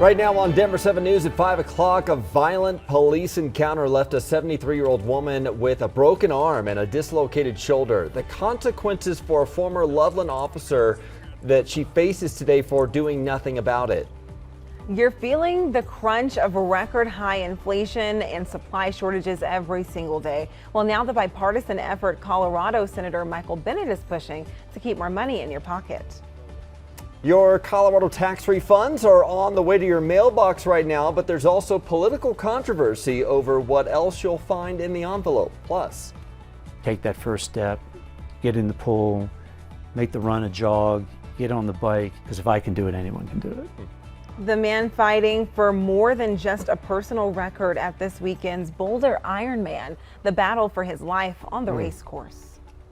Right now on Denver 7 News at 5 o'clock, a violent police encounter left a 73-year-old woman with a broken arm and a dislocated shoulder. The consequences for a former Loveland officer that she faces today for doing nothing about it. You're feeling the crunch of record high inflation and supply shortages every single day. Well, now the bipartisan effort Colorado Senator Michael Bennet is pushing to keep more money in your pocket. Your Colorado tax refunds are on the way to your mailbox right now, but there's also political controversy over what else you'll find in the envelope. Plus, take that first step, get in the pool, make the run a jog, get on the bike, because if I can do it, anyone can do it. The man fighting for more than just a personal record at this weekend's Boulder Ironman, the battle for his life on the race course.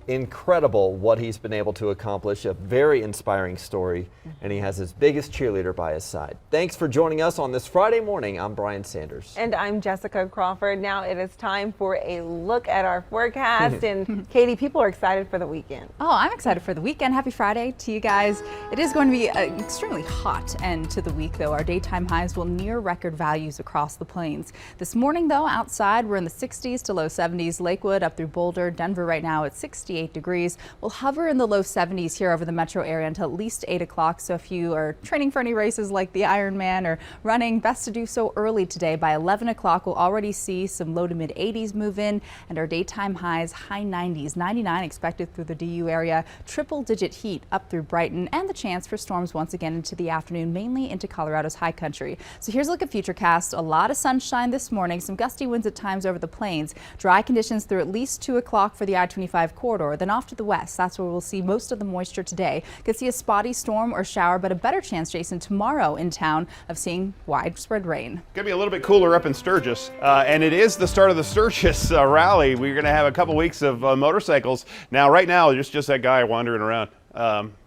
Incredible what he's been able to accomplish, a very inspiring story, and he has his biggest cheerleader by his side. Thanks for joining us on this Friday morning. I'm Brian Sanders. And I'm Jessica Crawford. Now it is time for a look at our forecast. And Katie, people are excited for the weekend. Oh, I'm excited for the weekend. Happy Friday to you guys. It is going to be an extremely hot end to the week, though. Our daytime highs will near record values across the plains. This morning, though, outside, we're in the 60s to low 70s. Lakewood up through Boulder, Denver right now at 68 degrees. We'll hover in the low 70s here over the metro area until at least 8 o'clock. So if you are training for any races like the Ironman or running, best to do so early today. By 11 o'clock, we'll already see some low to mid 80s move in, and our daytime highs high 90s, 99 expected through the DU area. Triple digit heat up through Brighton, and the chance for storms once again into the afternoon, mainly into Colorado's high country. So here's a look at Futurecast. A lot of sunshine this morning, some gusty winds at times over the plains. Dry conditions through at least 2 o'clock for the I-25 corridor. Then off to the west, that's where we'll see most of the moisture today. Could see a spotty storm or shower, but a better chance, Jason, tomorrow in town of seeing widespread rain. Going to be a little bit cooler up in Sturgis, and it is the start of the Sturgis rally. We're going to have a couple weeks of motorcycles. Now, right now, just that guy wandering around.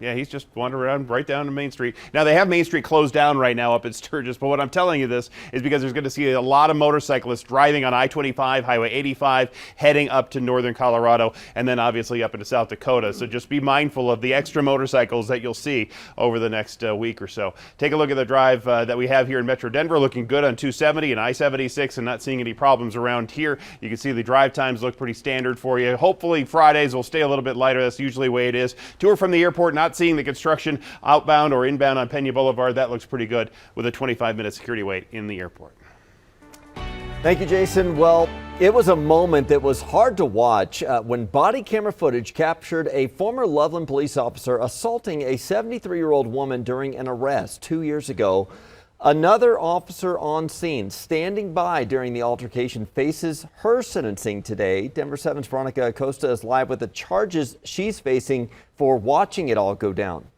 Yeah, he's just wandering around right down to Main Street. Now, they have Main Street closed down right now up at Sturgis, but what I'm telling you this is because there's going to see a lot of motorcyclists driving on I-25, Highway 85, heading up to northern Colorado, and then obviously up into South Dakota. So just be mindful of the extra motorcycles that you'll see over the next week or so. Take a look at the drive that we have here in Metro Denver, looking good on 270 and I-76 and not seeing any problems around here. You can see the drive times look pretty standard for you. Hopefully Fridays will stay a little bit lighter. That's usually the way it is. Tour from the airport, not seeing the construction outbound or inbound on Pena Boulevard. That looks pretty good with a 25-minute security wait in the airport. Thank you, Jason. Well, it was a moment that was hard to watch when body camera footage captured a former Loveland police officer assaulting a 73-year-old woman during an arrest 2 years ago. Another officer on scene standing by during the altercation faces her sentencing today. Denver 7's Veronica Acosta is live with the charges she's facing for watching it all go down.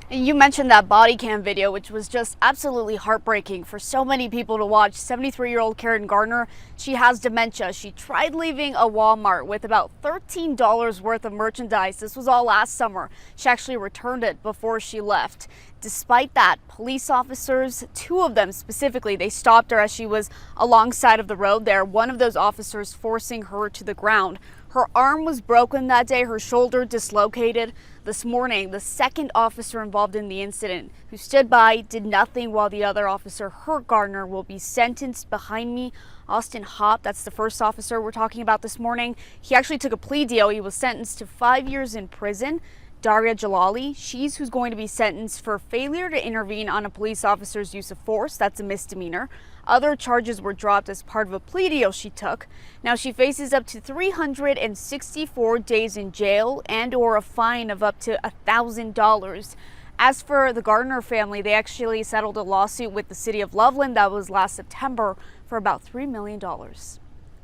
You mentioned that body cam video, which was just absolutely heartbreaking for so many people to watch. 73-year-old Karen Gardner, she has dementia. She tried leaving a Walmart with about $13 worth of merchandise. This was all last summer. She actually returned it before she left. Despite that, police officers, 2 of them specifically, they stopped her as she was alongside of the road there. One of those officers forcing her to the ground. Her arm was broken that day, her shoulder dislocated. This morning, the second officer involved in the incident, who stood by, did nothing while the other officer hurt Gardner, will be sentenced. Behind me, Austin Hopp, that's the first officer we're talking about this morning. He actually took a plea deal. He was sentenced to 5 years in prison. Daria Jalali, she's who's going to be sentenced for failure to intervene on a police officer's use of force. That's a misdemeanor. Other charges were dropped as part of a plea deal she took. Now she faces up to 364 days in jail and or a fine of up to $1,000. As for the Gardner family, they actually settled a lawsuit with the city of Loveland that was last September for about $3 million.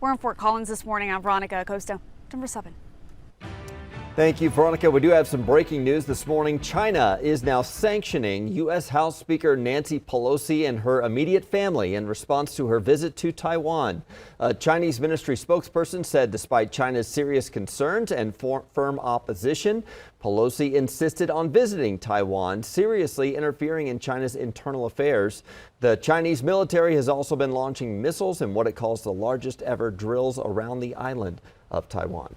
We're in Fort Collins this morning. I'm Veronica Acosta, Denver 7. Thank you, Veronica. We do have some breaking news this morning. China is now sanctioning U.S. House Speaker Nancy Pelosi and her immediate family in response to her visit to Taiwan. A Chinese ministry spokesperson said despite China's serious concerns and firm opposition, Pelosi insisted on visiting Taiwan, seriously interfering in China's internal affairs. The Chinese military has also been launching missiles in what it calls the largest ever drills around the island of Taiwan.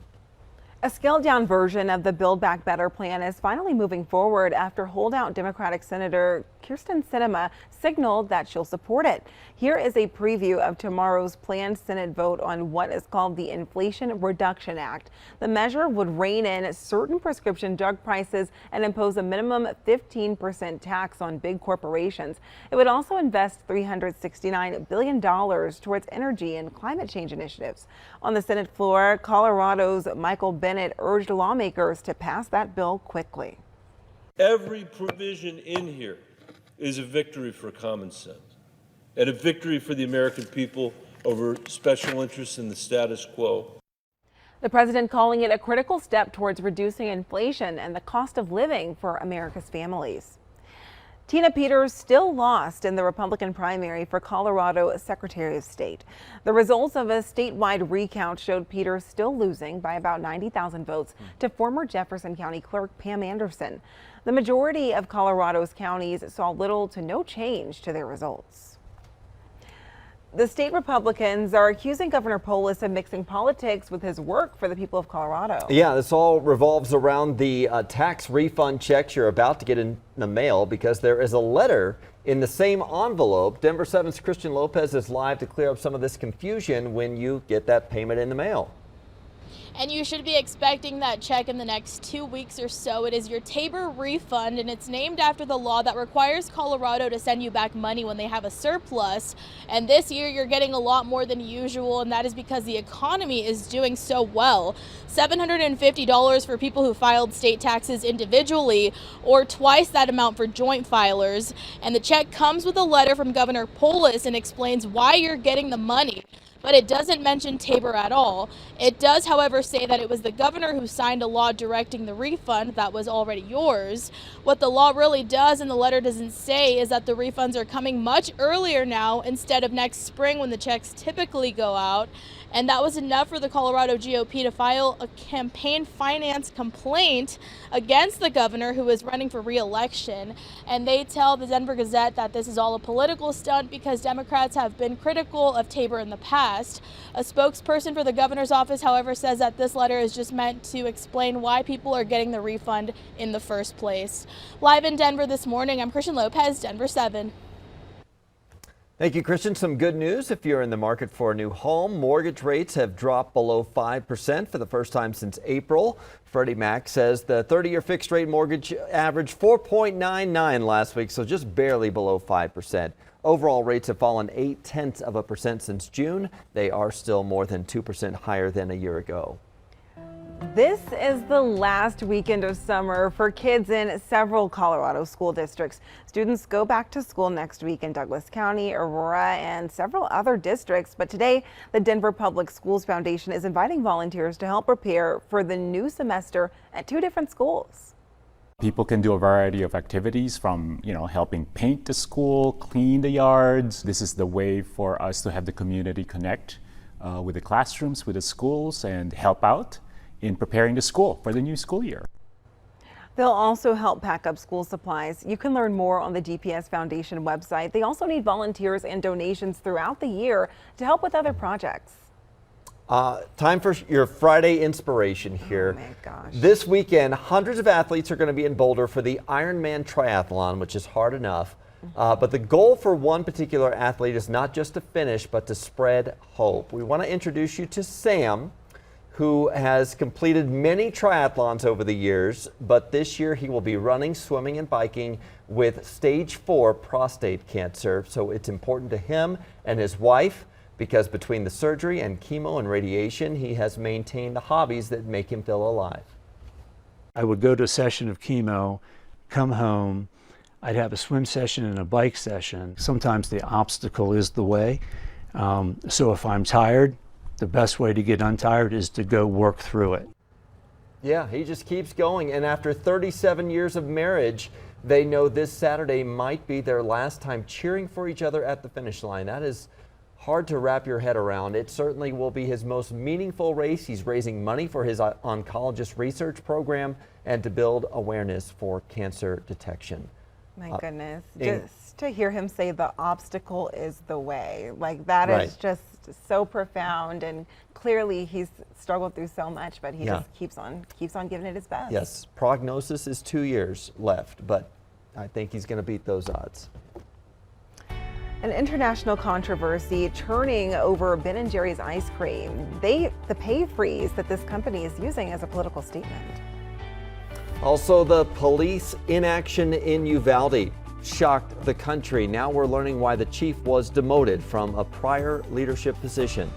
A scaled-down version of the Build Back Better plan is finally moving forward after holdout Democratic Senator Kyrsten Sinema signaled that she'll support it. Here is a preview of tomorrow's planned Senate vote on what is called the Inflation Reduction Act. The measure would rein in certain prescription drug prices and impose a minimum 15% tax on big corporations. It would also invest $369 billion towards energy and climate change initiatives. On the Senate floor, Colorado's Michael Bennet urged lawmakers to pass that bill quickly. Every provision in here is a victory for common sense and a victory for the American people over special interests in the status quo. The president calling it a critical step towards reducing inflation and the cost of living for America's families. Tina Peters still lost in the Republican primary for Colorado Secretary of State. The results of a statewide recount showed Peters still losing by about 90,000 votes to former Jefferson County Clerk Pam Anderson. The majority of Colorado's counties saw little to no change to their results. The state Republicans are accusing Governor Polis of mixing politics with his work for the people of Colorado. Yeah, this all revolves around the tax refund checks you're about to get in the mail because there is a letter in the same envelope. Denver 7's Christian Lopez is live to clear up some of this confusion when you get that payment in the mail. And you should be expecting that check in the next 2 weeks or so. It is your Tabor refund, and it's named after the law that requires Colorado to send you back money when they have a surplus. And this year you're getting a lot more than usual, and that is because the economy is doing so well. $750 for people who filed state taxes individually, or twice that amount for joint filers. And the check comes with a letter from Governor Polis and explains why you're getting the money. But it doesn't mention Tabor at all. It does, however, say that it was the governor who signed a law directing the refund that was already yours. What the law really does, and the letter doesn't say, is that the refunds are coming much earlier now instead of next spring when the checks typically go out. And that was enough for the Colorado GOP to file a campaign finance complaint against the governor who is running for re-election. And they tell the Denver Gazette that this is all a political stunt because Democrats have been critical of Tabor in the past. A spokesperson for the governor's office, however, says that this letter is just meant to explain why people are getting the refund in the first place. Live in Denver this morning, I'm Christian Lopez, Denver 7. Thank you, Christian. Some good news if you're in the market for a new home. Mortgage rates have dropped below 5% for the first time since April. Freddie Mac says the 30-year fixed rate mortgage averaged 4.99 last week, so just barely below 5%. Overall rates have fallen 0.8% since June. They are still more than 2% higher than a year ago. This is the last weekend of summer for kids in several Colorado school districts. Students go back to school next week in Douglas County, Aurora, and several other districts. But today, the Denver Public Schools Foundation is inviting volunteers to help prepare for the new semester at 2 different schools. People can do a variety of activities from, helping paint the school, clean the yards. This is the way for us to have the community connect with the classrooms, with the schools, and help out in preparing the school for the new school year. They'll also help pack up school supplies. You can learn more on the DPS Foundation website. They also need volunteers and donations throughout the year to help with other projects. Time for your Friday inspiration here. Oh my gosh. This weekend, hundreds of athletes are going to be in Boulder for the Ironman Triathlon, which is hard enough. But the goal for one particular athlete is not just to finish, but to spread hope. We want to introduce you to Sam, who has completed many triathlons over the years, but this year he will be running, swimming, and biking with stage 4 prostate cancer. So it's important to him and his wife because between the surgery and chemo and radiation, he has maintained the hobbies that make him feel alive. I would go to a session of chemo, come home, I'd have a swim session and a bike session. Sometimes the obstacle is the way. So if I'm tired, the best way to get untired is to go work through it. Yeah, he just keeps going. And after 37 years of marriage, they know this Saturday might be their last time cheering for each other at the finish line. That is hard to wrap your head around. It certainly will be his most meaningful race. He's raising money for his oncologist research program and to build awareness for cancer detection. My goodness. and- Just to hear him say the obstacle is the way, like that Right. is just so profound, and clearly he's struggled through so much, but he Yeah. just keeps on giving it his best. Yes, prognosis is 2 years left, but I think he's going to beat those odds. An international controversy churning over Ben & Jerry's ice cream. The pay freeze that this company is using as a political statement. Also, the police inaction in Uvalde shocked the country. Now we're learning why the chief was demoted from a prior leadership position.